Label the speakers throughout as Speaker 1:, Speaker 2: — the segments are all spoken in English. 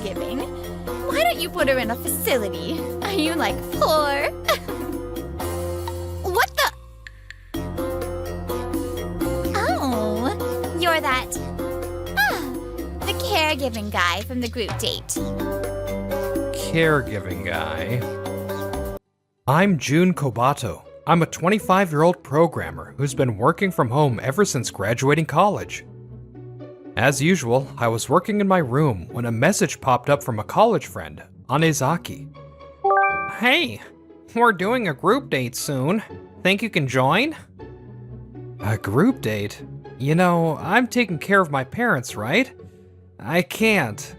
Speaker 1: caregiving. Why don't you put her in a facility? Are you, like, poor? What the? Oh, you're that... the caregiving guy from the group date.
Speaker 2: Caregiving guy. I'm Jun Kobato. I'm a 25-year-old programmer who's been working from home ever since graduating college. As usual, I was working in my room when a message popped up from a college friend, Anezaki. Hey, we're doing a group date soon. Think you can join? A group date? You know, I'm taking care of my parents, right? I can't.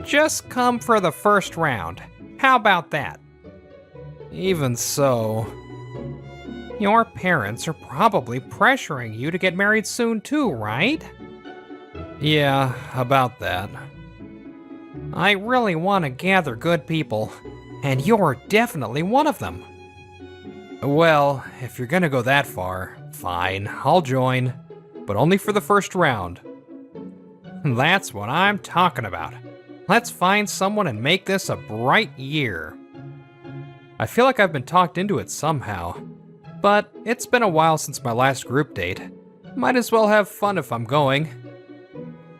Speaker 2: Just come for the first round. How about that? Even so, your parents are probably pressuring you to get married soon too, right? Yeah, about that. I really want to gather good people, and you're definitely one of them. Well, if you're gonna go that far, fine, I'll join, but only for the first round. That's what I'm talking about. Let's find someone and make this a bright year. I feel like I've been talked into it somehow, but it's been a while since my last group date. Might as well have fun if I'm going.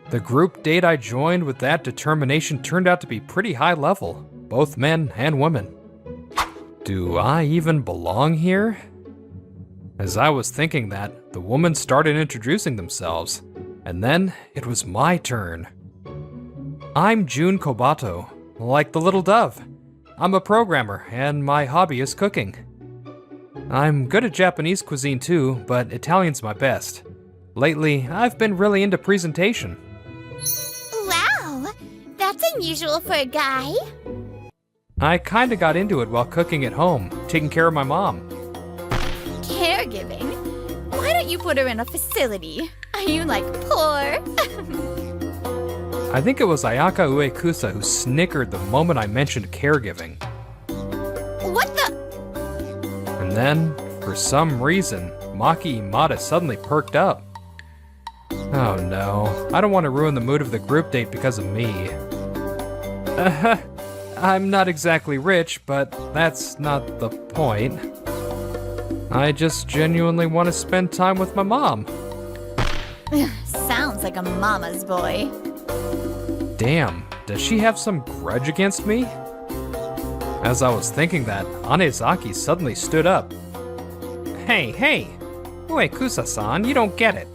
Speaker 2: The group date I joined with that determination turned out to be pretty high level, both men and women. Do I even belong here? As I was thinking that, the woman started introducing themselves, and then it was my turn. I'm Jun Kobato, like the little dove. I'm a programmer, and my hobby is cooking. I'm good at Japanese cuisine too, but Italian's my best. Lately, I've been really into presentation.
Speaker 1: Wow, that's unusual for a guy.
Speaker 2: I kinda got into it while cooking at home, taking care of my mom.
Speaker 1: Caregiving? Why don't you put her in a facility? Are you, like, poor?
Speaker 2: I think it was Ayaka Uekusa who snickered the moment I mentioned caregiving.
Speaker 1: What the?
Speaker 2: And then, for some reason, Maki Imada suddenly perked up. Oh no, I don't want to ruin the mood of the group date because of me. I'm not exactly rich, but that's not the point. I just genuinely want to spend time with my mom.
Speaker 1: Sounds like a mama's boy.
Speaker 2: Damn, does she have some grudge against me? As I was thinking that, Anezaki suddenly stood up. Hey, Uekusa-san, you don't get it.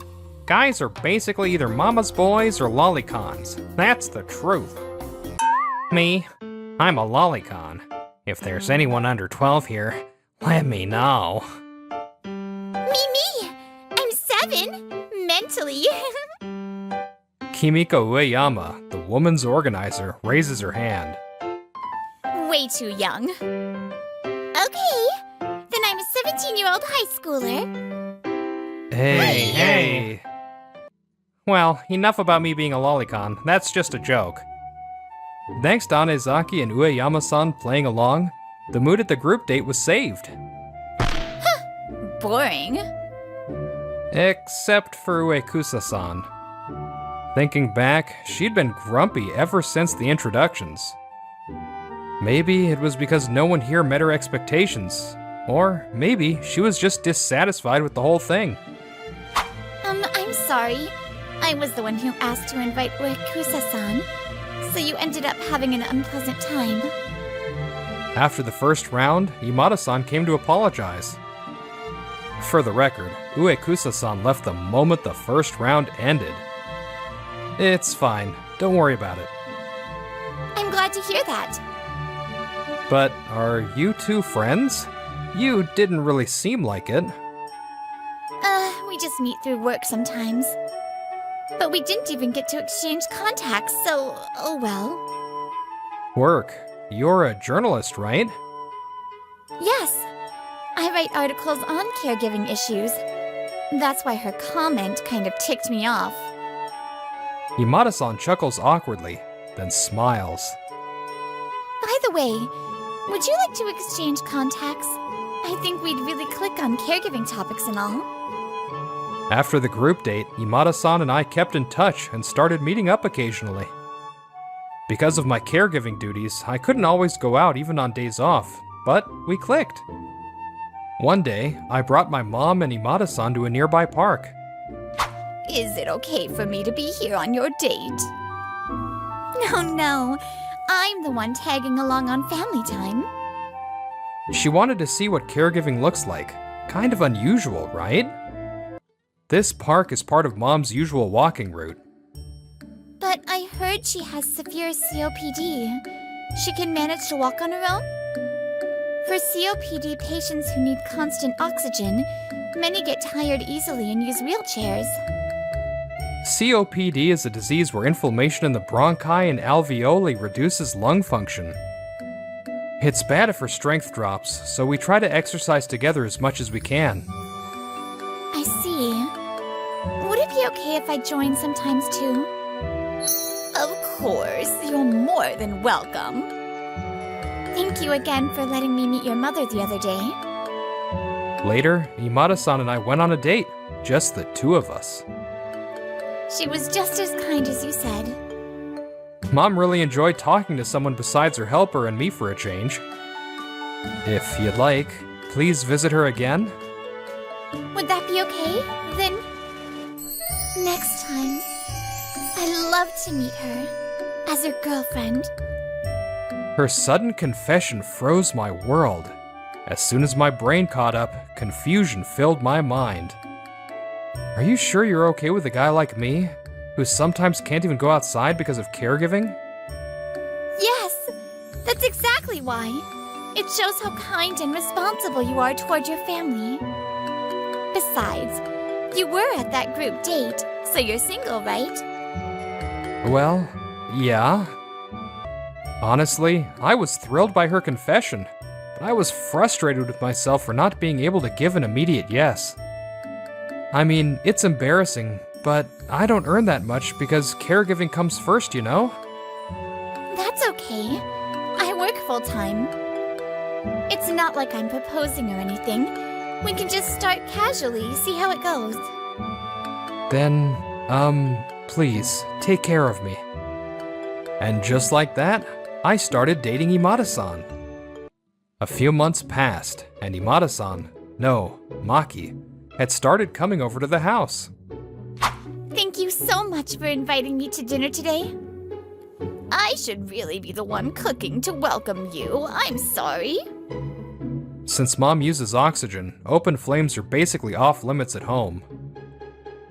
Speaker 2: Guys are basically either mama's boys or lolicons. That's the truth. Me, I'm a lolicon. If there's anyone under 12 here, let me know.
Speaker 1: Me! I'm 7! Mentally.
Speaker 2: Kimiko Ueyama, the woman's organizer, raises her hand.
Speaker 1: Way too young. Okay, then I'm a 17-year-old high schooler.
Speaker 2: Hey. Well, enough about me being a lolicon. That's just a joke. Thanks to Anezaki and Ueyama-san playing along, the mood at the group date was saved.
Speaker 1: Boring.
Speaker 2: Except for Uekusa-san. Thinking back, she'd been grumpy ever since the introductions. Maybe it was because no one here met her expectations, or maybe she was just dissatisfied with the whole thing.
Speaker 1: I'm sorry. I was the one who asked to invite Uekusa-san, so you ended up having an unpleasant time.
Speaker 2: After the first round, Imada-san came to apologize. For the record, Uekusa-san left the moment the first round ended. It's fine, don't worry about it.
Speaker 1: I'm glad to hear that.
Speaker 2: But are you two friends? You didn't really seem like it.
Speaker 1: We just meet through work sometimes. But we didn't even get to exchange contacts, so oh well.
Speaker 2: Work. You're a journalist, right?
Speaker 1: Yes. I write articles on caregiving issues. That's why her comment kind of ticked me off.
Speaker 2: Imada-san chuckles awkwardly, then smiles.
Speaker 1: By the way, would you like to exchange contacts? I think we'd really click on caregiving topics and all.
Speaker 2: After the group date, Imada-san and I kept in touch and started meeting up occasionally. Because of my caregiving duties, I couldn't always go out even on days off, but we clicked. One day, I brought my mom and Imada-san to a nearby park.
Speaker 1: Is it okay for me to be here on your date? No. I'm the one tagging along on family time.
Speaker 2: She wanted to see what caregiving looks like. Kind of unusual, right? This park is part of Mom's usual walking route.
Speaker 1: But I heard she has severe COPD. She can manage to walk on her own? For COPD patients who need constant oxygen, many get tired easily and use wheelchairs.
Speaker 2: COPD is a disease where inflammation in the bronchi and alveoli reduces lung function. It's bad if her strength drops, so we try to exercise together as much as we can.
Speaker 1: I see. Would it be okay if I join sometimes too? Of course, you're more than welcome. Thank you again for letting me meet your mother the other day.
Speaker 2: Later, Imada-san and I went on a date, just the two of us.
Speaker 1: She was just as kind as you said.
Speaker 2: Mom really enjoyed talking to someone besides her helper and me for a change. If you'd like, please visit her again.
Speaker 1: Would that be okay? Then, next time, I'd love to meet her as her girlfriend.
Speaker 2: Her sudden confession froze my world. As soon as my brain caught up, confusion filled my mind. Are you sure you're okay with a guy like me, who sometimes can't even go outside because of caregiving?
Speaker 1: Yes, that's exactly why. It shows how kind and responsible you are toward your family. Besides, you were at that group date, so you're single, right?
Speaker 2: Well, yeah. Honestly, I was thrilled by her confession, but I was frustrated with myself for not being able to give an immediate yes. I mean, it's embarrassing, but I don't earn that much because caregiving comes first, you know?
Speaker 1: That's okay. I work full-time. It's not like I'm proposing or anything. We can just start casually, see how it goes.
Speaker 2: Then, please, take care of me. And just like that, I started dating Imada-san. A few months passed, and Imada-san, no, Maki, had started coming over to the house.
Speaker 1: Thank you so much for inviting me to dinner today. I should really be the one cooking to welcome you. I'm sorry.
Speaker 2: Since Mom uses oxygen, open flames are basically off limits at home.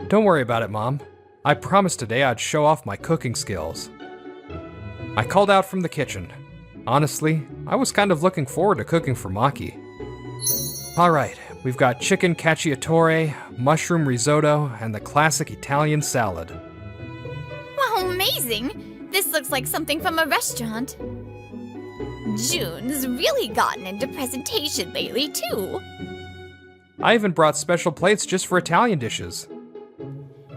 Speaker 2: Don't worry about it, Mom. I promised today I'd show off my cooking skills. I called out from the kitchen. Honestly, I was kind of looking forward to cooking for Maki. Alright, we've got chicken cacciatore, mushroom risotto, and the classic Italian salad.
Speaker 1: Wow, amazing! This looks like something from a restaurant. June's really gotten into presentation lately, too.
Speaker 2: I even brought special plates just for Italian dishes.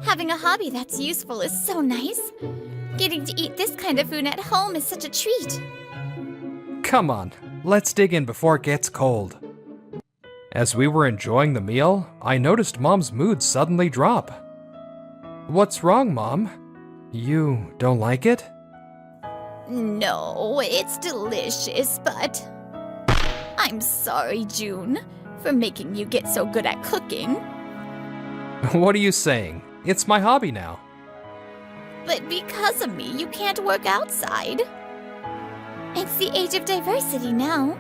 Speaker 1: Having a hobby that's useful is so nice. Getting to eat this kind of food at home is such a treat.
Speaker 2: Come on, let's dig in before it gets cold. As we were enjoying the meal, I noticed Mom's mood suddenly drop. What's wrong, Mom? You don't like it?
Speaker 1: No, it's delicious, but... I'm sorry, June, for making you get so good at cooking.
Speaker 2: What are you saying? It's my hobby now.
Speaker 1: But because of me, you can't work outside. It's the age of diversity now.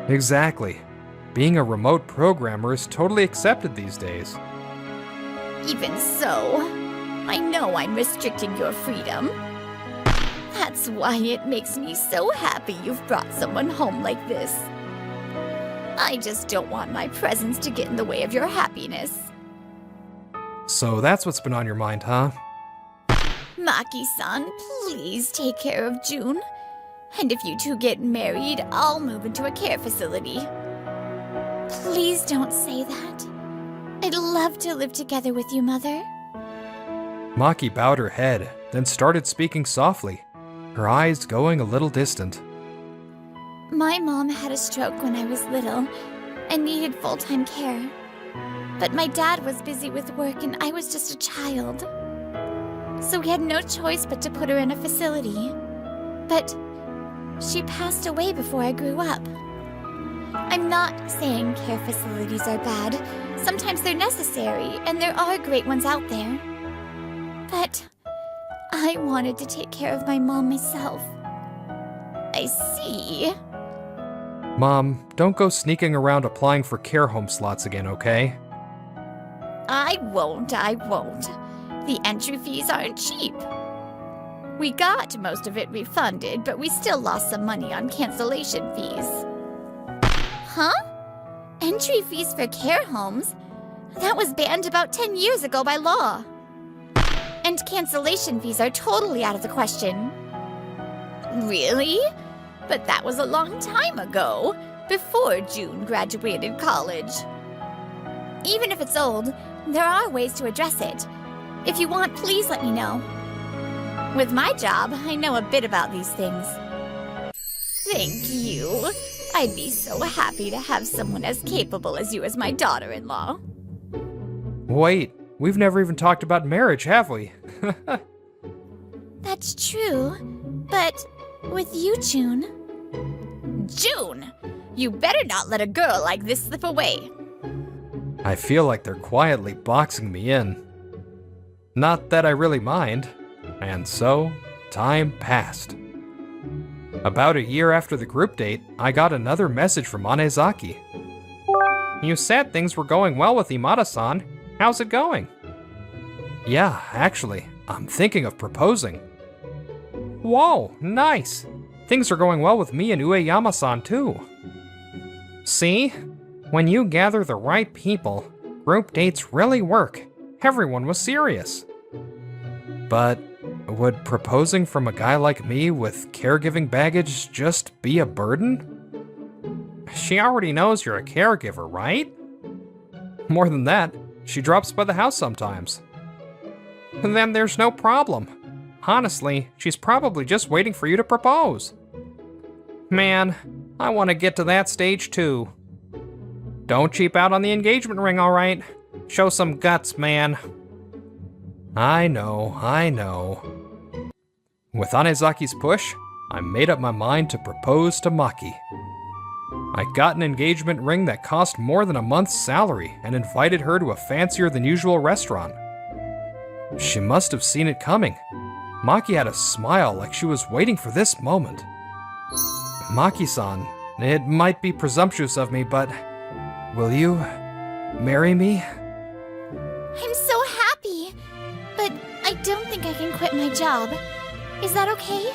Speaker 2: Exactly. Being a remote programmer is totally accepted these days.
Speaker 1: Even so, I know I'm restricting your freedom. That's why it makes me so happy you've brought someone home like this. I just don't want my presence to get in the way of your happiness.
Speaker 2: So that's what's been on your mind, huh?
Speaker 1: Maki-san, please take care of June. And if you two get married, I'll move into a care facility. Please don't say that. I'd love to live together with you, Mother.
Speaker 2: Maki bowed her head, then started speaking softly, her eyes going a little distant.
Speaker 1: My mom had a stroke when I was little and needed full-time care. But my dad was busy with work and I was just a child. so we had no choice but to put her in a facility. But she passed away before I grew up. I'm not saying care facilities are bad. Sometimes they're necessary, and there are great ones out there. But I wanted to take care of my mom myself. I see.
Speaker 2: Mom, don't go sneaking around applying for care home slots again, okay?
Speaker 1: I won't. The entry fees aren't cheap. We got most of it refunded, but we still lost some money on cancellation fees. Huh? Entry fees for care homes? That was banned about 10 years ago by law. And cancellation fees are totally out of the question. Really? But that was a long time ago, before June graduated college. Even if it's old, there are ways to address it. If you want, please let me know. With my job, I know a bit about these things. Thank you. I'd be so happy to have someone as capable as you as my daughter-in-law.
Speaker 2: Wait, we've never even talked about marriage, have we?
Speaker 1: That's true, but with you, June... June! You better not let a girl like this slip away.
Speaker 2: I feel like they're quietly boxing me in. Not that I really mind. And so, time passed. About a year after the group date, I got another message from Anezaki. You said things were going well with Imada-san. How's it going? Yeah, actually, I'm thinking of proposing. Whoa, nice! Things are going well with me and Ueyama-san too. See? When you gather the right people, group dates really work. Everyone was serious. But would proposing from a guy like me with caregiving baggage just be a burden? She already knows you're a caregiver, right? More than that, she drops by the house sometimes. And then there's no problem. Honestly, she's probably just waiting for you to propose. Man, I want to get to that stage too. Don't cheap out on the engagement ring, alright? Show some guts, man. I know. With Anezaki's push, I made up my mind to propose to Maki. I got an engagement ring that cost more than a month's salary and invited her to a fancier than usual restaurant. She must have seen it coming. Maki had a smile like she was waiting for this moment. Maki-san, it might be presumptuous of me, but will you marry me?
Speaker 1: I'm so happy, but I don't think I can quit my job. Is that okay?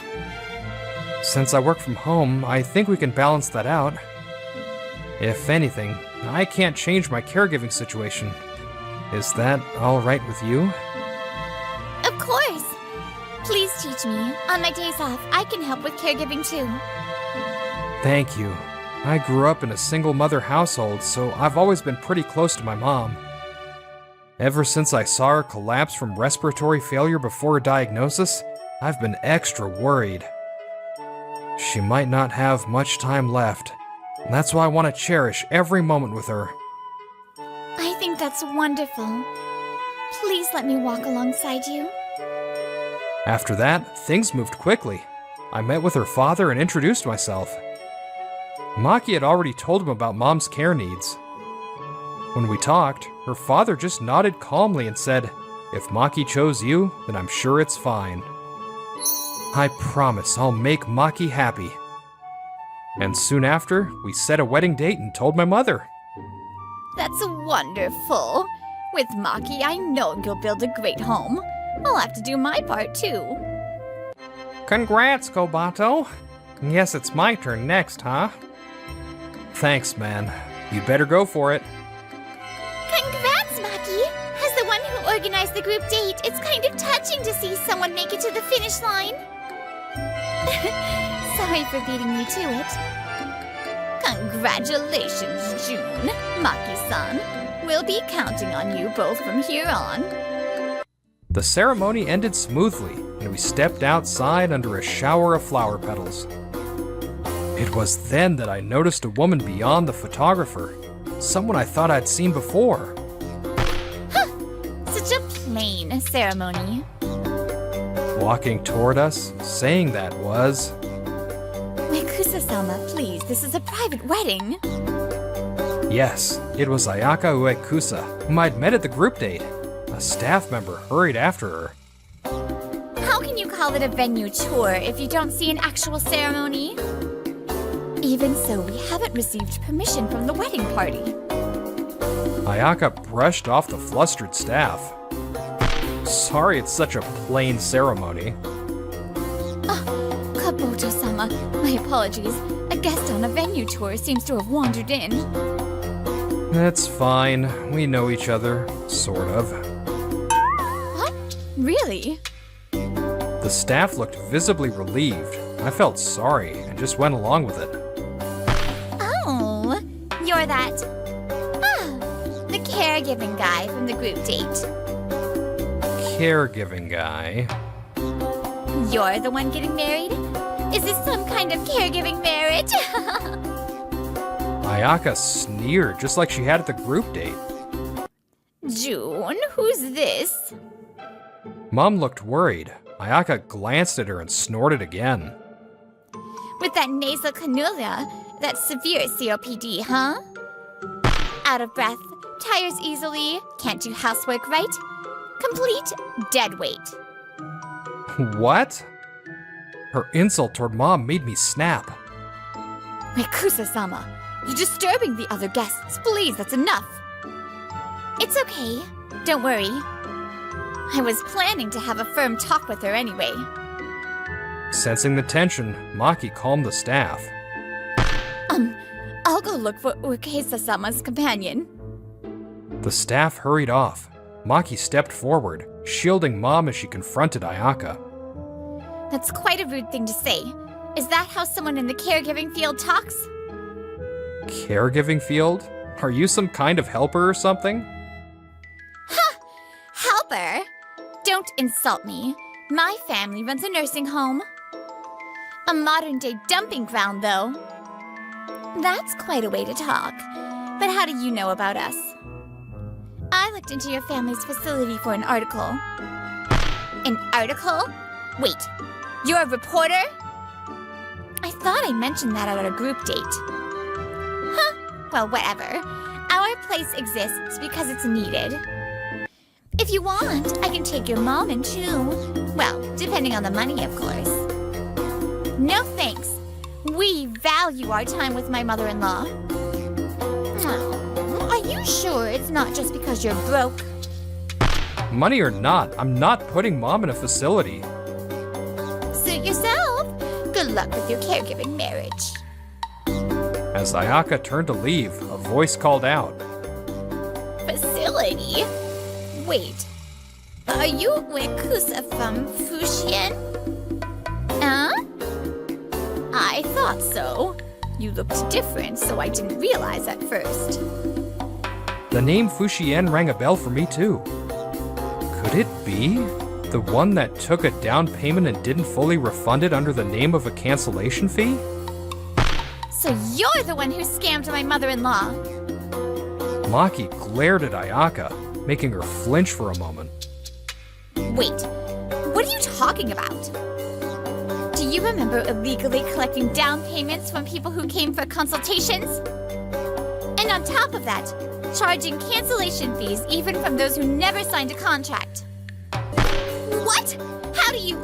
Speaker 2: Since I work from home, I think we can balance that out. If anything, I can't change my caregiving situation. Is that all right with you?
Speaker 1: Of course! Please teach me. On my days off, I can help with caregiving too.
Speaker 2: Thank you. I grew up in a single-mother household, so I've always been pretty close to my mom. Ever since I saw her collapse from respiratory failure before her diagnosis, I've been extra worried. She might not have much time left. That's why I want to cherish every moment with her.
Speaker 1: I think that's wonderful. Please let me walk alongside you.
Speaker 2: After that, things moved quickly. I met with her father and introduced myself. Maki had already told him about Mom's care needs. When we talked, her father just nodded calmly and said, "If Maki chose you, then I'm sure it's fine. I promise I'll make Maki happy." And soon after, we set a wedding date and told my mother.
Speaker 1: That's wonderful. With Maki, I know you'll build a great home. I'll have to do my part too.
Speaker 2: Congrats, Kobato. Guess it's my turn next, huh? Thanks, man. You better go for it.
Speaker 1: Congrats, Maki! As the one who organized the group date, it's kind of touching to see someone make it to the finish line. Sorry for beating you to it. Congratulations, June. Maki-san. We'll be counting on you both from here on.
Speaker 2: The ceremony ended smoothly, and we stepped outside under a shower of flower petals. It was then that I noticed a woman beyond the photographer, someone I thought I'd seen before.
Speaker 1: Huh! Such a plain ceremony.
Speaker 2: Walking toward us, saying that was...
Speaker 1: Uekusa-sama, please, this is a private wedding.
Speaker 2: Yes, it was Ayaka Uekusa, whom I'd met at the group date. A staff member hurried after her.
Speaker 1: How can you call it a venue tour if you don't see an actual ceremony? Even so, we haven't received permission from the wedding party.
Speaker 2: Ayaka brushed off the flustered staff. Sorry it's such a plain ceremony.
Speaker 1: Kabuto-sama, my apologies. A guest on a venue tour seems to have wandered in.
Speaker 2: That's fine. We know each other, sort of.
Speaker 1: What? Really?
Speaker 2: The staff looked visibly relieved. I felt sorry and just went along with it.
Speaker 1: Oh, you're that... the caregiving guy from the group date.
Speaker 2: Caregiving guy?
Speaker 1: You're the one getting married? Is this some kind of caregiving marriage?
Speaker 2: Ayaka sneered just like she had at the group date.
Speaker 1: June, who's this?
Speaker 2: Mom looked worried. Ayaka glanced at her and snorted again.
Speaker 1: With that nasal cannula, that severe COPD, huh? Out of breath, tires easily, can't do housework right. Complete dead weight.
Speaker 2: What? Her insult toward Mom made me snap.
Speaker 1: Uekusa-sama, you're disturbing the other guests. Please, that's enough. It's okay. Don't worry. I was planning to have a firm talk with her anyway.
Speaker 2: Sensing the tension, Maki calmed the staff.
Speaker 1: I'll go look for Uekusa-sama's companion.
Speaker 2: The staff hurried off. Maki stepped forward, shielding Mom as she confronted Ayaka.
Speaker 1: That's quite a rude thing to say. Is that how someone in the caregiving field talks?
Speaker 2: Caregiving field? Are you some kind of helper or something?
Speaker 1: Helper? Don't insult me. My family runs a nursing home. A modern-day dumping ground, though. That's quite a way to talk. But how do you know about us? I looked into your family's facility for an article. An article? Wait, you're a reporter? I thought I mentioned that at our group date. Huh, well, whatever. Our place exists because it's needed. If you want, I can take your mom in too. Well, depending on the money, of course. No thanks. We value our time with my mother-in-law. Oh, are you sure it's not just because you're broke?
Speaker 2: Money or not, I'm not putting Mom in a facility.
Speaker 1: Suit yourself. Good luck with your caregiving marriage.
Speaker 2: As Ayaka turned to leave, a voice called out.
Speaker 1: Facility? Wait, are you Uekusa from Fushien? Huh? I thought so. You looked different, so I didn't realize at first.
Speaker 2: The name Fushien rang a bell for me too. Could it be? The one that took a down payment and didn't fully refund it under the name of a cancellation fee?
Speaker 1: So you're the one who scammed my mother-in-law.
Speaker 2: Maki glared at Ayaka, making her flinch for a moment.
Speaker 1: Wait, what are you talking about? Do you remember illegally collecting down payments from people who came for consultations? And on top of that, charging cancellation fees even from those who never signed a contract. What? How do you...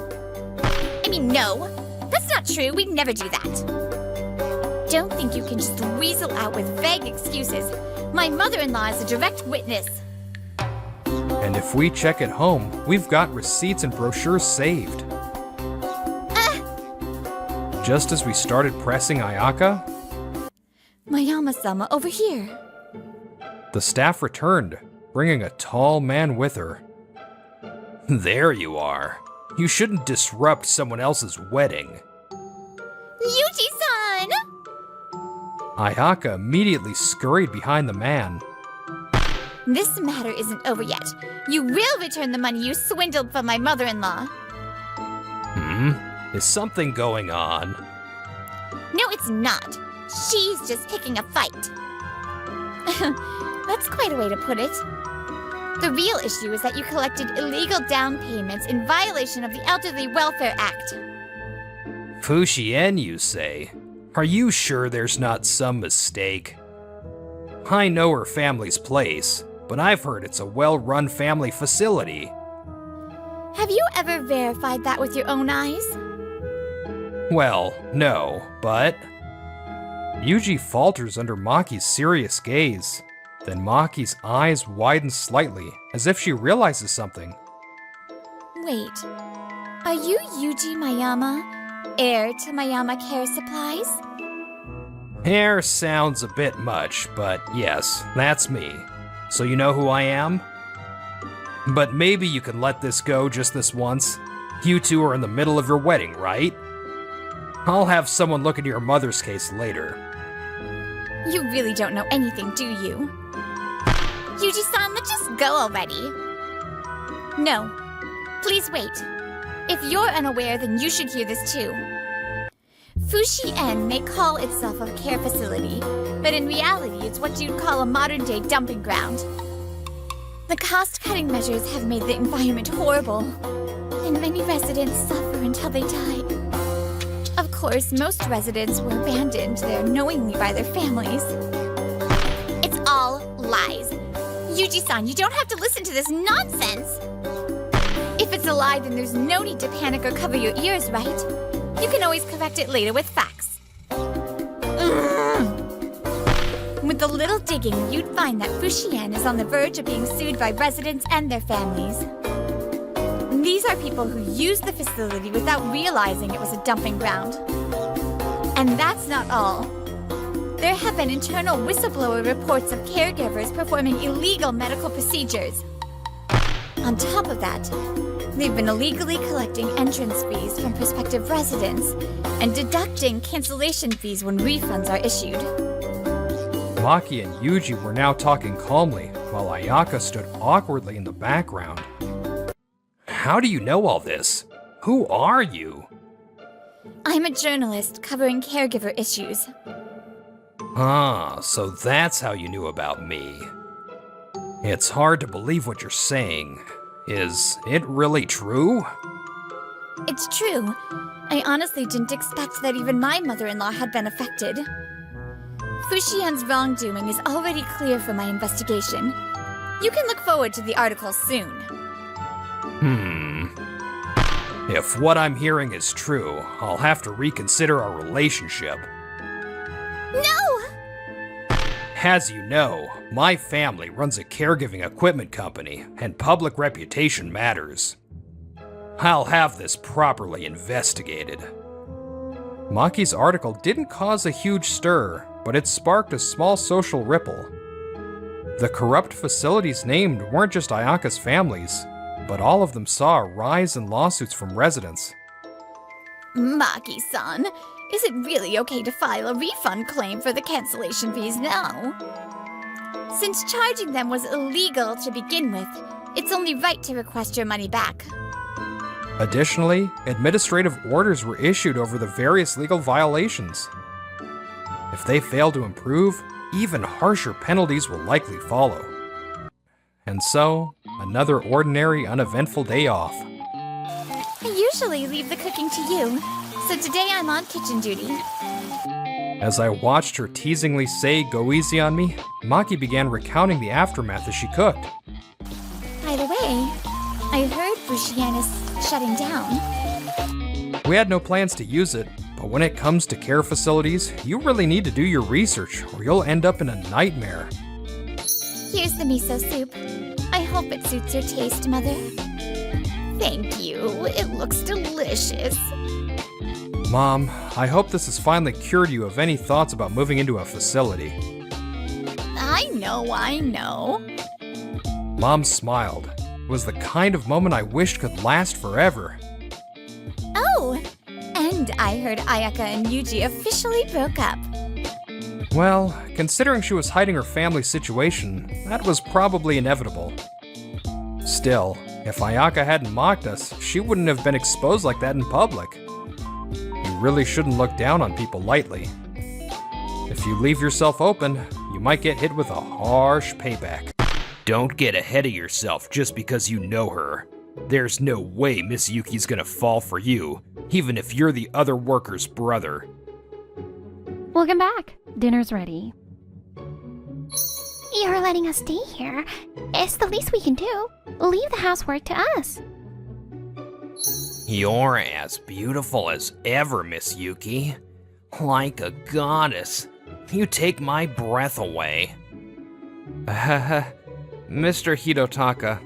Speaker 1: I mean, no. That's not true. We'd never do that. Don't think you can just weasel out with vague excuses. My mother-in-law is a direct witness.
Speaker 2: And if we check at home, we've got receipts and brochures saved. Just as we started pressing Ayaka,
Speaker 1: Mayama-sama, over here.
Speaker 2: the staff returned, bringing a tall man with her. There you are. You shouldn't disrupt someone else's wedding.
Speaker 1: Yuji-san!
Speaker 2: Ayaka immediately scurried behind the man.
Speaker 1: This matter isn't over yet. You will return the money you swindled from my mother-in-law.
Speaker 2: Is something going on?
Speaker 1: No, it's not. She's just picking a fight. That's quite a way to put it. The real issue is that you collected illegal down payments in violation of the Elderly Welfare Act.
Speaker 2: Fuxian, you say? Are you sure there's not some mistake? I know her family's place, but I've heard it's a well-run family facility.
Speaker 1: Have you ever verified that with your own eyes?
Speaker 2: Well, no, but... Yuji falters under Maki's serious gaze. Then Maki's eyes widen slightly, as if she realizes something.
Speaker 1: Wait, are you Yuji Mayama, heir to Mayama Care Supplies?
Speaker 2: Heir sounds a bit much, but yes, that's me. So you know who I am? But maybe you can let this go just this once. You two are in the middle of your wedding, right? I'll have someone look into your mother's case later.
Speaker 1: You really don't know anything, do you? Yuji-san, let's just go already. No. Please wait. If you're unaware, then you should hear this too. Fushi-en may call itself a care facility, but in reality, it's what you'd call a modern-day dumping ground. The cost-cutting measures have made the environment horrible, and many residents suffer until they die. Of course, most residents were abandoned there knowingly by their families. It's all lies. Yuji-san, you don't have to listen to this nonsense! If it's a lie, then there's no need to panic or cover your ears, right? You can always correct it later with facts. With a little digging, you'd find that Fuxian is on the verge of being sued by residents and their families. These are people who used the facility without realizing it was a dumping ground. And that's not all. There have been internal whistleblower reports of caregivers performing illegal medical procedures. On top of that, they've been illegally collecting entrance fees from prospective residents and deducting cancellation fees when refunds are issued.
Speaker 2: Maki and Yuji were now talking calmly, while Ayaka stood awkwardly in the background. How do you know all this? Who are you?
Speaker 1: I'm a journalist covering caregiver issues.
Speaker 2: Ah, so that's how you knew about me. It's hard to believe what you're saying. Is it really true?
Speaker 1: It's true. I honestly didn't expect that even my mother-in-law had been affected. Fuxian's wrongdoing is already clear from my investigation. You can look forward to the article soon.
Speaker 2: If what I'm hearing is true, I'll have to reconsider our relationship.
Speaker 1: No!
Speaker 2: As you know, my family runs a caregiving equipment company, and public reputation matters. I'll have this properly investigated. Maki's article didn't cause a huge stir, but it sparked a small social ripple. The corrupt facilities named weren't just Ayaka's families, but all of them saw a rise in lawsuits from residents.
Speaker 1: Maki-san, is it really okay to file a refund claim for the cancellation fees now? Since charging them was illegal to begin with, it's only right to request your money back.
Speaker 2: Additionally, administrative orders were issued over the various legal violations. If they fail to improve, even harsher penalties will likely follow. And so, another ordinary, uneventful day off.
Speaker 1: I usually leave the cooking to you, so today I'm on kitchen duty.
Speaker 2: As I watched her teasingly say, "Go easy on me," Maki began recounting the aftermath as she cooked.
Speaker 1: By the way, I heard Fuxian is shutting down.
Speaker 2: We had no plans to use it, but when it comes to care facilities, you really need to do your research or you'll end up in a nightmare.
Speaker 1: Here's the miso soup. I hope it suits your taste, Mother. Thank you. It looks delicious.
Speaker 2: Mom, I hope this has finally cured you of any thoughts about moving into a facility.
Speaker 1: I know.
Speaker 2: Mom smiled. It was the kind of moment I wished could last forever.
Speaker 1: Oh, and I heard Ayaka and Yuji officially broke up.
Speaker 2: Well, considering she was hiding her family's situation, that was probably inevitable. Still, if Ayaka hadn't mocked us, she wouldn't have been exposed like that in public. You really shouldn't look down on people lightly. If you leave yourself open, you might get hit with a harsh payback. Don't get ahead of yourself just because you know her. There's no way Miss Yuki's gonna fall for you, even if you're the other worker's brother.
Speaker 3: Welcome back. Dinner's ready.
Speaker 4: You're letting us stay here. It's the least we can do. Leave the housework to us.
Speaker 2: You're as beautiful as ever, Miss Yuki. Like a goddess. You take my breath away. Mr. Hidotaka,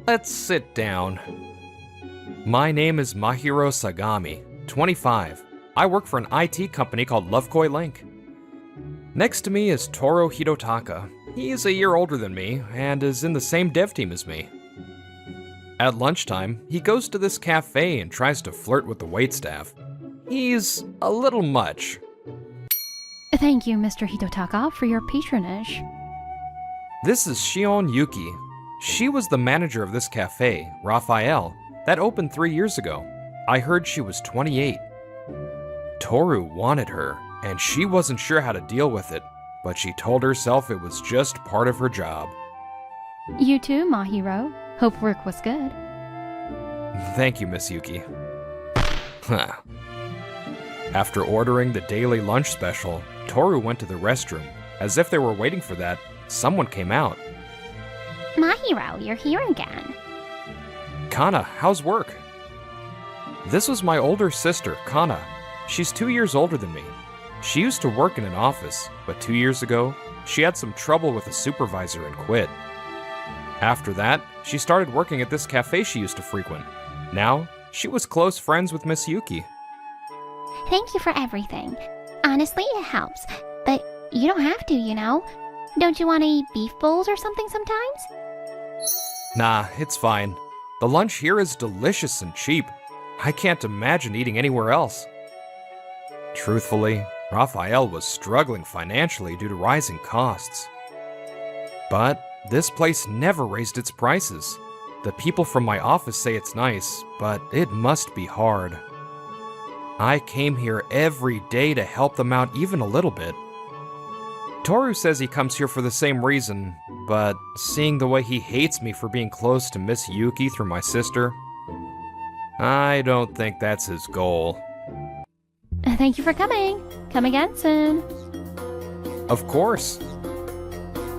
Speaker 2: let's sit down. My name is Mahiro Sagami, 25. I work for an IT company called Lovekoi Link. Next to me is Toro Hidotaka. He is a year older than me and is in the same dev team as me. At lunchtime, he goes to this cafe and tries to flirt with the waitstaff. He's a little much.
Speaker 3: Thank you, Mr. Hidotaka, for your patronage.
Speaker 2: This is Shion Yuki. She was the manager of this cafe, Raphael, that opened 3 years ago. I heard she was 28. Toru wanted her, and she wasn't sure how to deal with it, but she told herself it was just part of her job.
Speaker 3: You too, Mahiro. Hope work was good.
Speaker 2: Thank you, Miss Yuki. After ordering the daily lunch special, Toru went to the restroom. As if they were waiting for that, someone came out.
Speaker 4: Mahiro, you're here again.
Speaker 2: Kana, how's work? This was my older sister, Kana. She's 2 years older than me. She used to work in an office, but 2 years ago, she had some trouble with a supervisor and quit. After that, she started working at this cafe she used to frequent. Now, she was close friends with Miss Yuki.
Speaker 4: Thank you for everything. Honestly, it helps. But you don't have to, you know. Don't you want to eat beef bowls or something sometimes?
Speaker 2: Nah, it's fine. The lunch here is delicious and cheap. I can't imagine eating anywhere else. Truthfully, Raphael was struggling financially due to rising costs. But this place never raised its prices. The people from my office say it's nice, but it must be hard. I came here every day to help them out even a little bit. Toru says he comes here for the same reason, but seeing the way he hates me for being close to Miss Yuki through my sister, I don't think that's his goal.
Speaker 3: Thank you for coming. Come again soon.
Speaker 2: Of course.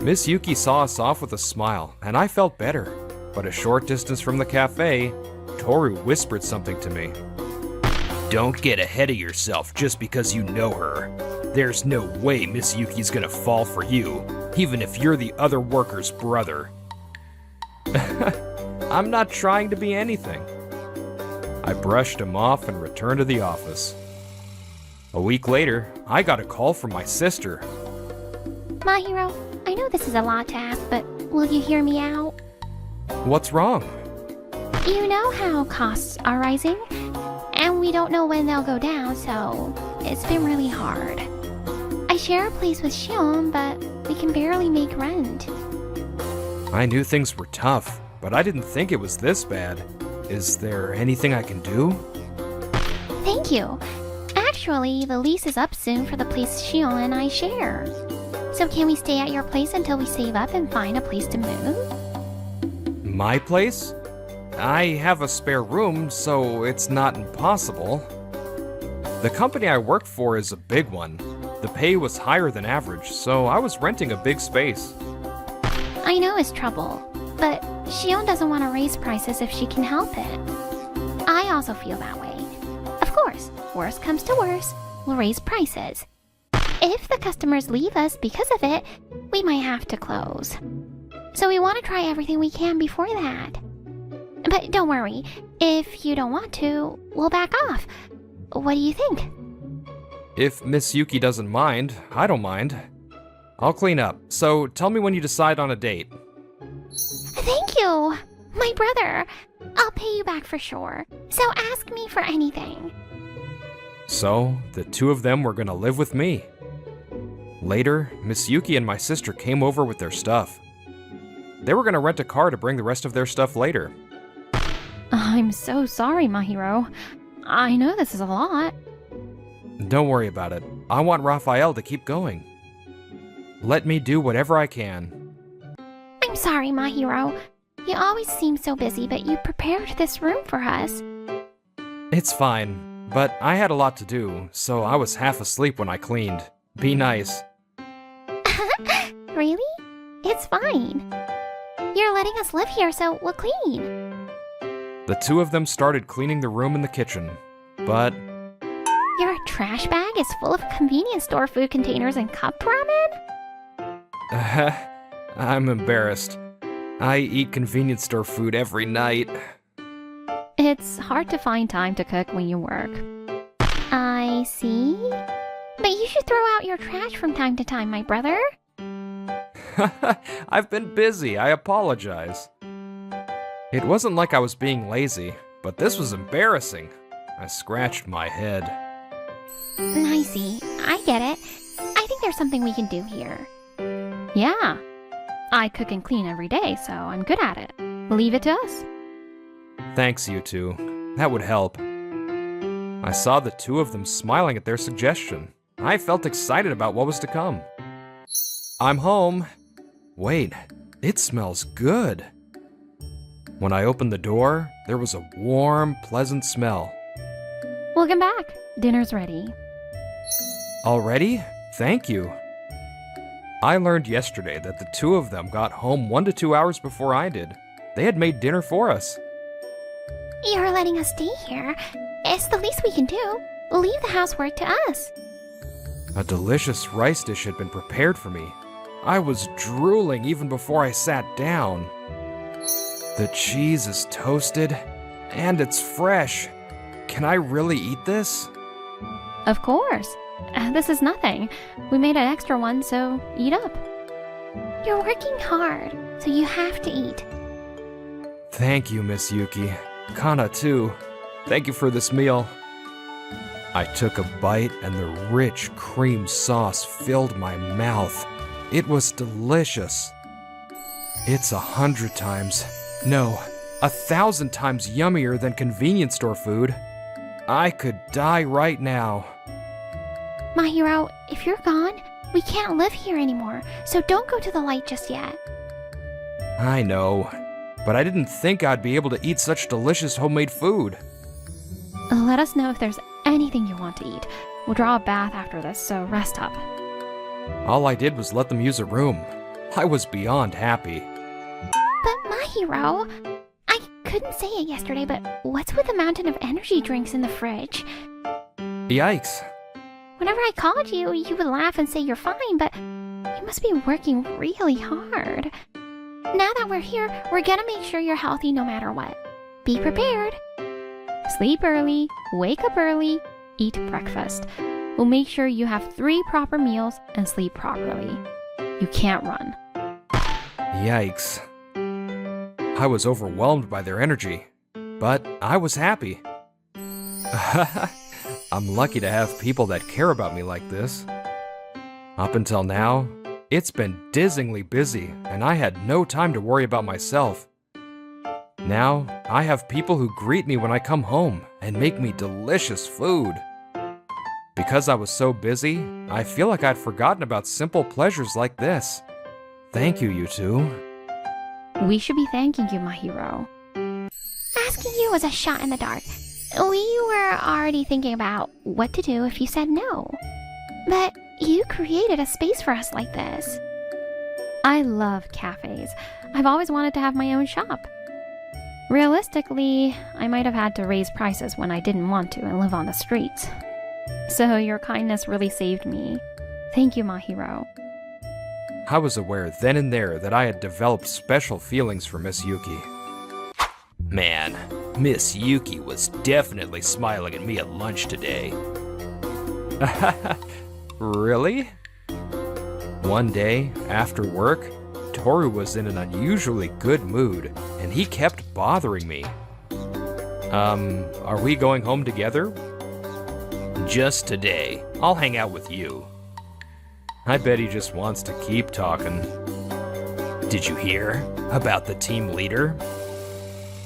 Speaker 2: Miss Yuki saw us off with a smile, and I felt better. But a short distance from the cafe, Toru whispered something to me. Don't get ahead of yourself just because you know her. There's no way Miss Yuki's gonna fall for you, even if you're the other worker's brother. I'm not trying to be anything. I brushed him off and returned to the office. A week later, I got a call from my sister.
Speaker 4: Mahiro, I know this is a lot to ask, but will you hear me out?
Speaker 2: What's wrong?
Speaker 4: You know how costs are rising? And we don't know when they'll go down, so it's been really hard. I share a place with Shion, but we can barely make rent.
Speaker 2: I knew things were tough, but I didn't think it was this bad. Is there anything I can do?
Speaker 4: Thank you. Actually, the lease is up soon for the place Shion and I share. So can we stay at your place until we save up and find a place to move?
Speaker 2: My place? I have a spare room, so it's not impossible. The company I work for is a big one. The pay was higher than average, so I was renting a big space.
Speaker 4: I know it's trouble, but Shion doesn't want to raise prices if she can help it. I also feel that way. Of course, worst comes to worst, we'll raise prices. If the customers leave us because of it, we might have to close. So we want to try everything we can before that. But don't worry, if you don't want to, we'll back off. What do you think?
Speaker 2: If Miss Yuki doesn't mind, I don't mind. I'll clean up, so tell me when you decide on a date.
Speaker 4: Thank you, my brother. I'll pay you back for sure, so ask me for anything.
Speaker 2: So, the two of them were gonna live with me. Later, Miss Yuki and my sister came over with their stuff. They were gonna rent a car to bring the rest of their stuff later.
Speaker 3: I'm so sorry, Mahiro. I know this is a lot.
Speaker 2: Don't worry about it. I want Raphael to keep going. Let me do whatever I can.
Speaker 4: I'm sorry, my hero. You always seem so busy, but you prepared this room for us.
Speaker 2: It's fine, but I had a lot to do, so I was half asleep when I cleaned. Be nice.
Speaker 4: Really? It's fine. You're letting us live here, so we'll clean.
Speaker 2: The two of them started cleaning the room and the kitchen, but
Speaker 4: Your trash bag is full of convenience store food containers and cup ramen?
Speaker 2: I'm embarrassed. I eat convenience store food every night.
Speaker 3: It's hard to find time to cook when you work.
Speaker 4: I see. But you should throw out your trash from time to time, my brother.
Speaker 2: I've been busy, I apologize. It wasn't like I was being lazy, but this was embarrassing. I scratched my head.
Speaker 4: I see. I get it. I think there's something we can do here.
Speaker 3: Yeah. I cook and clean every day, so I'm good at it. Leave it to us.
Speaker 2: Thanks, you two. That would help. I saw the two of them smiling at their suggestion. I felt excited about what was to come. I'm home. Wait, it smells good. When I opened the door, there was a warm, pleasant smell.
Speaker 3: Welcome back. Dinner's ready.
Speaker 2: Already? Thank you. I learned yesterday that the two of them got home 1 to 2 hours before I did. They had made dinner for us.
Speaker 4: You're letting us stay here. It's the least we can do. Leave the housework to us.
Speaker 2: A delicious rice dish had been prepared for me. I was drooling even before I sat down. The cheese is toasted, and it's fresh. Can I really eat this?
Speaker 3: Of course. This is nothing. We made an extra one, so eat up.
Speaker 4: You're working hard, so you have to eat.
Speaker 2: Thank you, Miss Yuki. Kana, too. Thank you for this meal. I took a bite, and the rich cream sauce filled my mouth. It was delicious. It's 100 times, no, 1,000 times yummier than convenience store food. I could die right now.
Speaker 4: My hero, if you're gone, we can't live here anymore, so don't go to the light just yet.
Speaker 2: I know, but I didn't think I'd be able to eat such delicious homemade food.
Speaker 3: Let us know if there's anything you want to eat. We'll draw a bath after this, so rest up.
Speaker 2: All I did was let them use a room. I was beyond happy.
Speaker 4: But my hero, I couldn't say it yesterday, but what's with the mountain of energy drinks in the fridge?
Speaker 2: Yikes.
Speaker 4: Whenever I called you, you would laugh and say you're fine, but you must be working really hard. Now that we're here, we're gonna make sure you're healthy no matter what. Be prepared.
Speaker 3: Sleep early, wake up early, eat breakfast. We'll make sure you have 3 proper meals and sleep properly. You can't run.
Speaker 2: Yikes. I was overwhelmed by their energy, but I was happy. I'm lucky to have people that care about me like this. Up until now, it's been dizzyingly busy, and I had no time to worry about myself. Now, I have people who greet me when I come home and make me delicious food. Because I was so busy, I feel like I'd forgotten about simple pleasures like this. Thank you, you two.
Speaker 3: We should be thanking you, my hero.
Speaker 4: Asking you was a shot in the dark. We were already thinking about what to do if you said no. But you created a space for us like this.
Speaker 3: I love cafes. I've always wanted to have my own shop. Realistically, I might have had to raise prices when I didn't want to and live on the streets. So your kindness really saved me. Thank you, my hero.
Speaker 2: I was aware then and there that I had developed special feelings for Miss Yuki. Man, Miss Yuki was definitely smiling at me at lunch today. Really? One day, after work, Toru was in an unusually good mood, and he kept bothering me. Are we going home together? Just today. I'll hang out with you. I bet he just wants to keep talking. Did you hear about the team leader?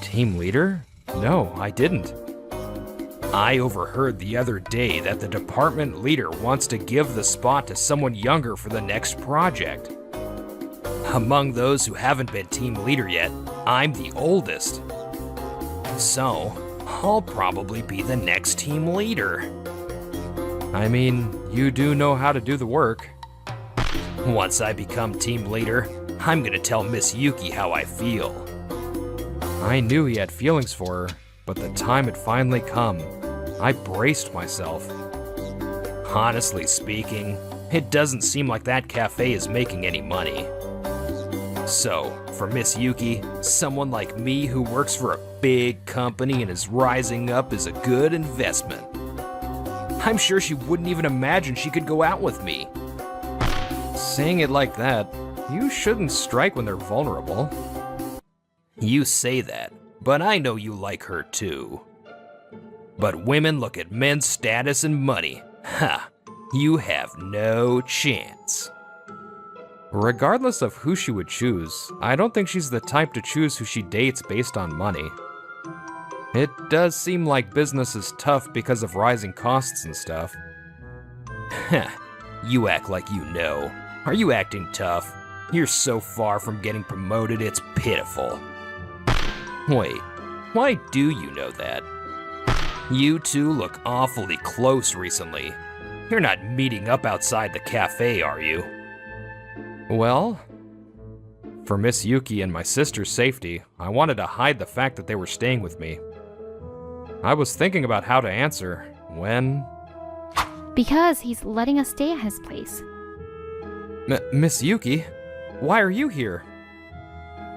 Speaker 2: Team leader? No, I didn't. I overheard the other day that the department leader wants to give the spot to someone younger for the next project. Among those who haven't been team leader yet, I'm the oldest. So, I'll probably be the next team leader. I mean, you do know how to do the work. Once I become team leader, I'm gonna tell Miss Yuki how I feel. I knew he had feelings for her, but the time had finally come. I braced myself. Honestly speaking, it doesn't seem like that cafe is making any money. So, for Miss Yuki, someone like me who works for a big company and is rising up is a good investment. I'm sure she wouldn't even imagine she could go out with me. Saying it like that, you shouldn't strike when they're vulnerable. You say that, but I know you like her too. But women look at men's status and money. Ha! You have no chance. Regardless of who she would choose, I don't think she's the type to choose who she dates based on money. It does seem like business is tough because of rising costs and stuff. Heh, you act like you know. Are you acting tough? You're so far from getting promoted, it's pitiful. Wait, why do you know that? You two look awfully close recently. You're not meeting up outside the cafe, are you? Well, for Miss Yuki and my sister's safety, I wanted to hide the fact that they were staying with me. I was thinking about how to answer when...
Speaker 3: Because he's letting us stay at his place.
Speaker 2: Miss Yuki, why are you here?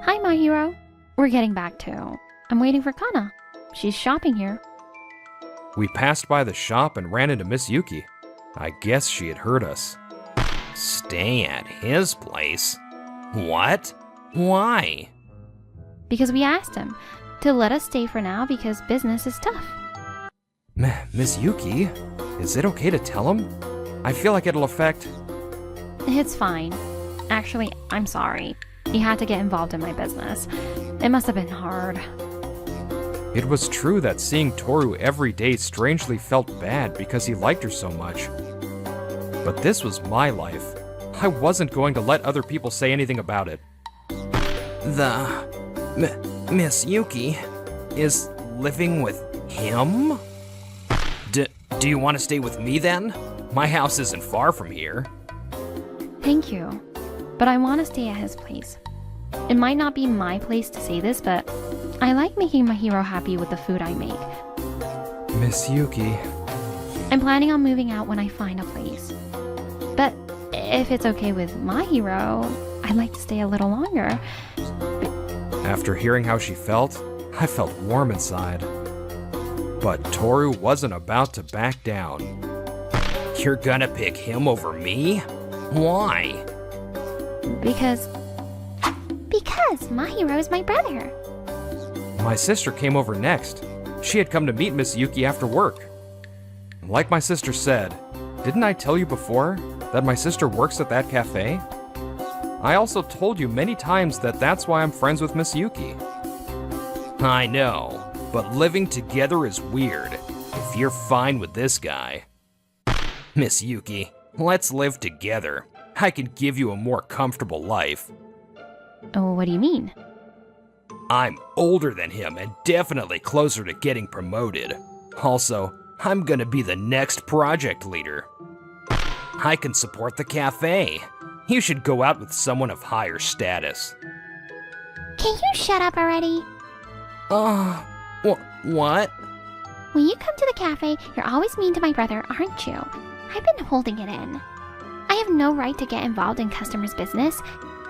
Speaker 3: Hi, my hero. We're getting back to... I'm waiting for Kana. She's shopping here.
Speaker 2: We passed by the shop and ran into Miss Yuki. I guess she had heard us. Stay at his place? What? Why?
Speaker 3: Because we asked him to let us stay for now because business is tough.
Speaker 2: Miss Yuki, is it okay to tell him? I feel like it'll affect...
Speaker 3: It's fine. Actually, I'm sorry. He had to get involved in my business. It must have been hard.
Speaker 2: It was true that seeing Toru every day strangely felt bad because he liked her so much. But this was my life. I wasn't going to let other people say anything about it. Miss Yuki is living with him? Do you want to stay with me then? My house isn't far from here.
Speaker 3: Thank you. But I want to stay at his place. It might not be my place to say this, but I like making my hero happy with the food I make.
Speaker 2: Miss Yuki.
Speaker 3: I'm planning on moving out when I find a place. But if it's okay with my hero, I'd like to stay a little longer.
Speaker 2: After hearing how she felt, I felt warm inside. But Toru wasn't about to back down. You're gonna pick him over me? Why?
Speaker 3: Because
Speaker 4: my hero is my brother.
Speaker 2: My sister came over next. She had come to meet Miss Yuki after work. Like my sister said, didn't I tell you before that my sister works at that cafe? I also told you many times that that's why I'm friends with Miss Yuki. I know, but living together is weird, if you're fine with this guy. Miss Yuki, let's live together. I can give you a more comfortable life.
Speaker 3: oh, what do you mean?
Speaker 2: I'm older than him and definitely closer to getting promoted. Also, I'm gonna be the next project leader. I can support the cafe. You should go out with someone of higher status.
Speaker 4: Can you shut up already?
Speaker 2: What?
Speaker 4: When you come to the cafe, you're always mean to my brother, aren't you? I've been holding it in. I have no right to get involved in customers' business,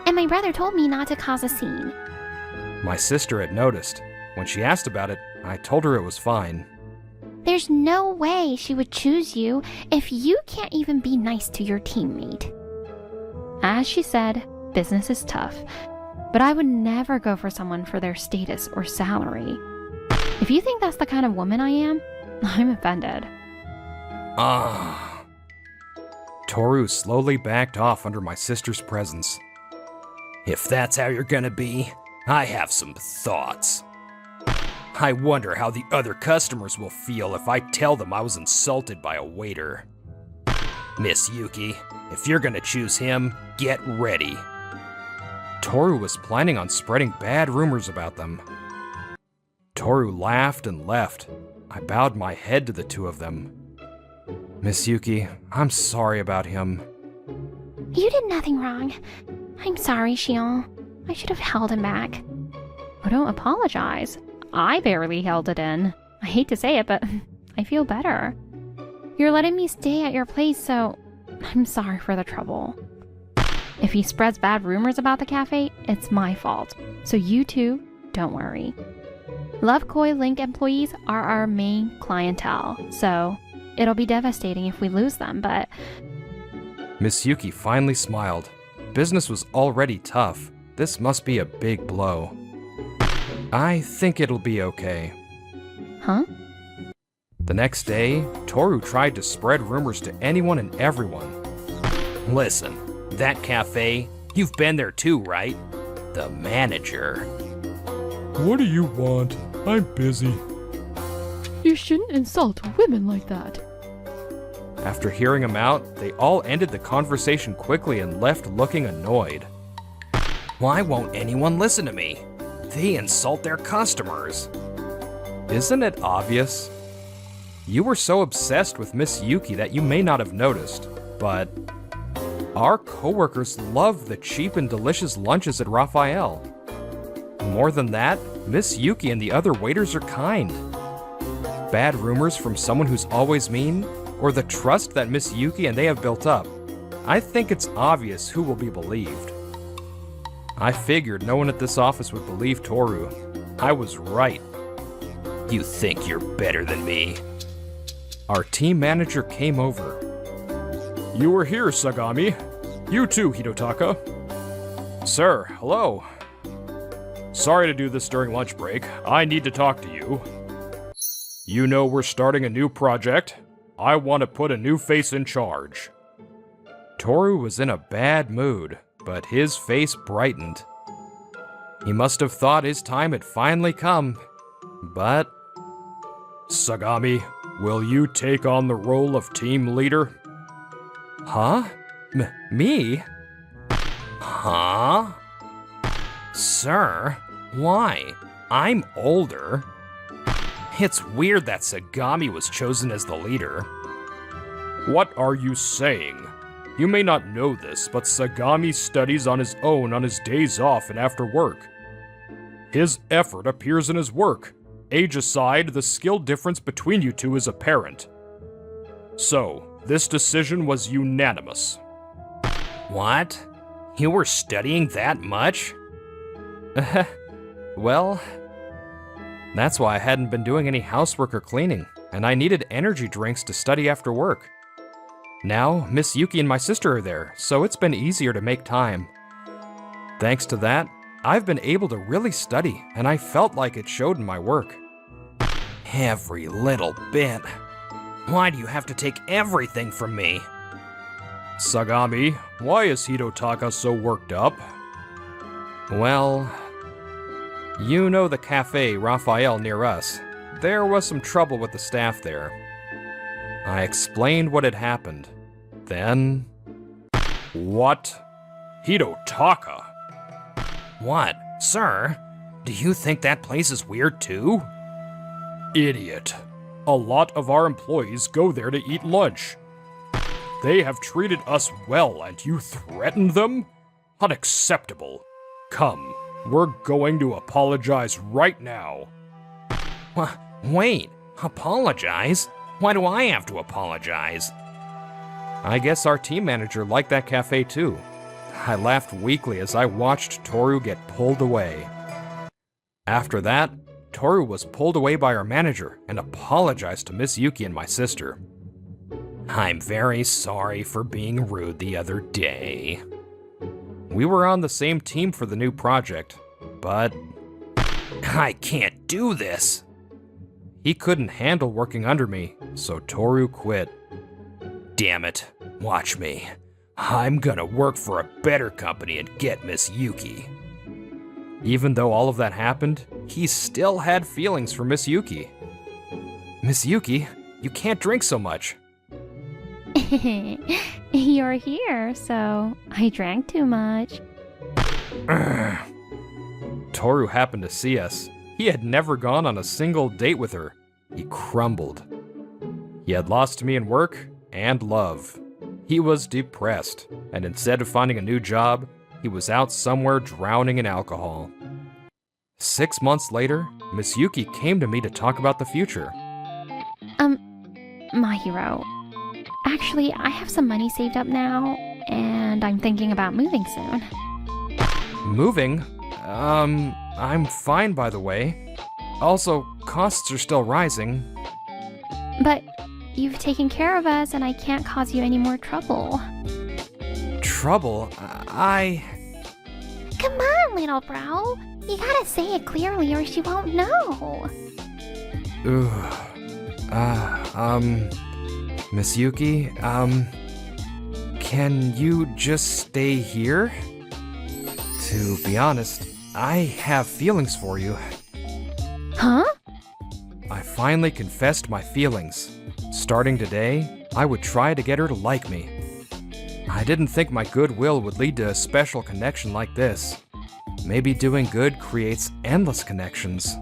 Speaker 4: and my brother told me not to cause a scene.
Speaker 2: My sister had noticed. When she asked about it, I told her it was fine.
Speaker 4: There's no way she would choose you if you can't even be nice to your teammate.
Speaker 3: As she said, business is tough, but I would never go for someone for their status or salary. If you think that's the kind of woman I am, I'm offended.
Speaker 2: Toru slowly backed off under my sister's presence. If that's how you're gonna be, I have some thoughts. I wonder how the other customers will feel if I tell them I was insulted by a waiter. Miss Yuki, if you're gonna choose him, get ready. Toru was planning on spreading bad rumors about them. Toru laughed and left. I bowed my head to the two of them. Miss Yuki, I'm sorry about him.
Speaker 4: You did nothing wrong. I'm sorry, Shion. I should have held him back.
Speaker 3: Oh, don't apologize. I barely held it in. I hate to say it, but I feel better. You're letting me stay at your place, so I'm sorry for the trouble. If he spreads bad rumors about the cafe, it's my fault. So you two, don't worry. Love Koi Link employees are our main clientele, so it'll be devastating if we lose them, but...
Speaker 2: Miss Yuki finally smiled. Business was already tough. This must be a big blow. I think it'll be okay.
Speaker 3: Huh?
Speaker 2: The next day, Toru tried to spread rumors to anyone and everyone.
Speaker 5: Listen, that cafe, you've been there too, right? The manager.
Speaker 2: What do you want? I'm busy.
Speaker 3: You shouldn't insult women like that.
Speaker 2: After hearing him out, they all ended the conversation quickly and left looking annoyed.
Speaker 5: Why won't anyone listen to me? They insult their customers.
Speaker 2: Isn't it obvious? You were so obsessed with Miss Yuki that you may not have noticed, but our coworkers love the cheap and delicious lunches at Raphael. More than that, Miss Yuki and the other waiters are kind. Bad rumors from someone who's always mean, or the trust that Miss Yuki and they have built up, I think it's obvious who will be believed. I figured no one at this office would believe Toru. I was right.
Speaker 5: You think you're better than me?
Speaker 2: Our team manager came over. You were here, Sagami. You too, Hidotaka. Sir, hello. Sorry to do this during lunch break. I need to talk to you. You know we're starting a new project. I want to put a new face in charge. Toru was in a bad mood, but his face brightened. He must have thought his time had finally come, but... Sagami, will you take on the role of team leader? Huh? Me?
Speaker 5: Huh? Sir, why? I'm older. It's weird that Sagami was chosen as the leader.
Speaker 2: What are you saying? You may not know this, but Sagami studies on his own on his days off and after work. His effort appears in his work. Age aside, the skill difference between you two is apparent. So, this decision was unanimous.
Speaker 5: What? You were studying that much?
Speaker 2: Well, that's why I hadn't been doing any housework or cleaning, and I needed energy drinks to study after work. Now, Miss Yuki and my sister are there, so it's been easier to make time. Thanks to that, I've been able to really study, and I felt like it showed in my work.
Speaker 5: Every little bit. Why do you have to take everything from me?
Speaker 2: Sagami, why is Hidotaka so worked up? Well, you know the cafe Raphael near us. There was some trouble with the staff there. I explained what had happened. Then... What? Hidotaka?
Speaker 5: What? Sir? Do you think that place is weird too?
Speaker 2: Idiot. A lot of our employees go there to eat lunch. They have treated us well and you threaten them? Unacceptable. Come, we're going to apologize right now.
Speaker 5: Wait, apologize? Why do I have to apologize?
Speaker 2: I guess our team manager liked that cafe too. I laughed weakly as I watched Toru get pulled away. After that, Toru was pulled away by our manager and apologized to Miss Yuki and my sister.
Speaker 5: I'm very sorry for being rude the other day.
Speaker 2: We were on the same team for the new project, but...
Speaker 5: I can't do this!
Speaker 2: He couldn't handle working under me, so Toru quit.
Speaker 5: Damn it, watch me. I'm gonna work for a better company and get Miss Yuki.
Speaker 2: Even though all of that happened, he still had feelings for Miss Yuki. Miss Yuki, you can't drink so much.
Speaker 3: You're here, so I drank too much.
Speaker 2: Toru happened to see us. He had never gone on a single date with her. He crumbled. He had lost me in work and love. He was depressed, and instead of finding a new job, he was out somewhere drowning in alcohol. 6 months later, Miss Yuki came to me to talk about the future.
Speaker 3: My hero. Actually, I have some money saved up now, and I'm thinking about moving soon.
Speaker 2: Moving? I'm fine, by the way. Also, costs are still rising.
Speaker 3: But you've taken care of us, and I can't cause you any more trouble.
Speaker 2: Trouble?
Speaker 4: Come on, little bro. You gotta say it clearly or she won't know.
Speaker 2: Miss Yuki, can you just stay here? To be honest, I have feelings for you.
Speaker 3: Huh?
Speaker 2: I finally confessed my feelings. Starting today, I would try to get her to like me. I didn't think my goodwill would lead to a special connection like this. Maybe doing good creates endless connections.